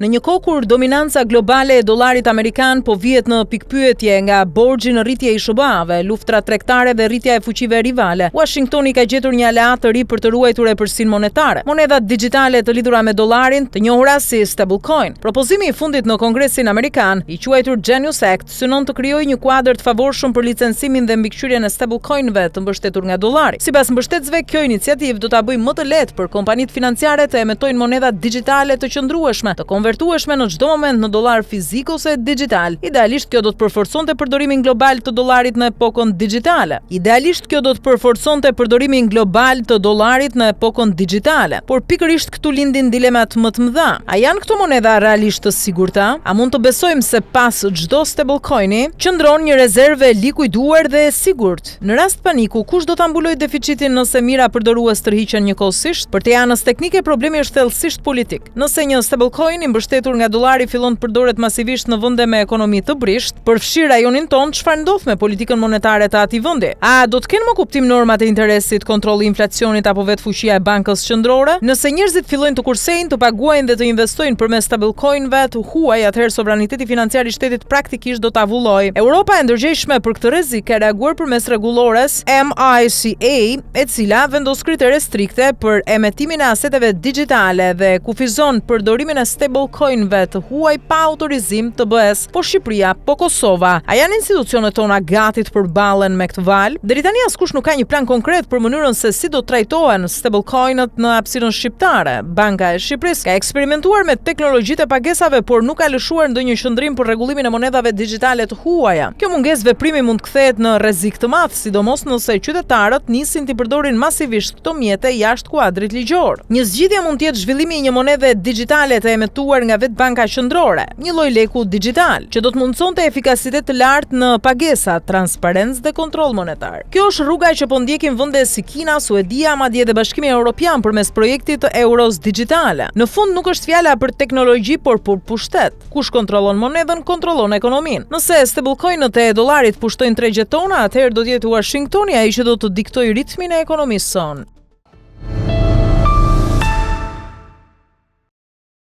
Në një kohë kur dominanca globale e dollarit amerikan po vihet në pikpyetje nga borxhi në rritje i SBA-ve, luftra tregtare dhe rritja e fuqive rivale, Washingtoni ka gjetur një aleat të ri për të ruajtur epërsinë monetare. Monedhat digjitale të lidhura me dollarin, të njohura si stablecoin. Propozimi i fundit në Kongresin Amerikan, i quajtur Genius Act, synon të krijojë një kuadër të favorshëm për licencimin dhe mbikëqyrjen e stablecoinëve të mbështetur nga dollari. Sipas mbështetësve, kjo iniciativë do ta bëjë më të lehtë për kompanitë financiare të emetojnë monedha digjitale të qëndrueshme, të konvertueshme në çdo moment në dollar fizik ose digjital. Idealisht kjo do të përforconte përdorimin global të dollarit në epokën digjitale. Por pikërisht këtu lindin dilemat më të mëdha. A janë këto monedha realisht të sigurta? A mund të besojmë se pas çdo stablecoini qëndron një rezervë e likuiduar dhe e sigurt? Në rast paniku, kush do ta mbulojë deficitin nëse mira përdorues tërhiqen njëkohësisht? Për te anës teknike, problemi është thellësisht politik. Nëse një stablecoin i mbështetur nga dollari fillon të përdoret masivisht në vende me ekonomi të brisht, përfshi rajonin tonë, çfarë ndodh me politikën monetare të atij vendi? A do të kenë më kuptim normat e interesit, kontrolli i inflacionit apo vetë fuqia e bankës qendrore? Nëse njerëzit fillojnë të kursejnë, të paguajnë dhe të investojnë përmes stablecoinëve të huaj, atëherë sovraniteti financiar i shtetit praktikisht do ta avullojë. Europa e ndërgjegjshme për këtë rrezik ka reaguar përmes rregullores MiCA, e cila vendos kritere strikte për emetimin e aseteve digjitale dhe kufizon përdorimin e stablecoinëve të huaj pa autorizim të BE-s. Po Shqipëria, po Kosova, a janë institucionet tona gati të përballen me këtë val? Deri tani askush nuk ka një plan konkret për mënyrën se si do trajtohen stablecoinët në hapësirën shqiptare. Banka e Shqipërisë ka eksperimentuar me teknologjitë e pagesave, por nuk ka lëshuar ndonjë qendrim për rregullimin e monedhave digjitale të huaja. Kjo mungesë veprimi mund të kthehet në rrezik të madh, sidomos nëse qytetarët nisin të përdorin masivisht këto mjete jashtë kuadrit ligjor. Një zgjidhje mund të jetë zhvillimi i një monedhe digjitale të emetuar nga vetë Banka Qendrore, një lloj leku digital, që do të mundsonte efikasitet të lartë në pagesa, transparencë dhe kontroll monetar. Kjo është rruga që po ndjekin vende si Kina, Suedia, madje edhe Bashkimi Evropian përmes projektit të euros digjitale. Në fund nuk është fjala për teknologji, por për pushtet. Kush kontrollon monedhën, kontrollon ekonominë. Nëse stablecoinët e dollarit pushtojnë tregjet tona, atëherë do të jetë Washingtoni ai që do të diktojë ritmin e ekonomisë sonë.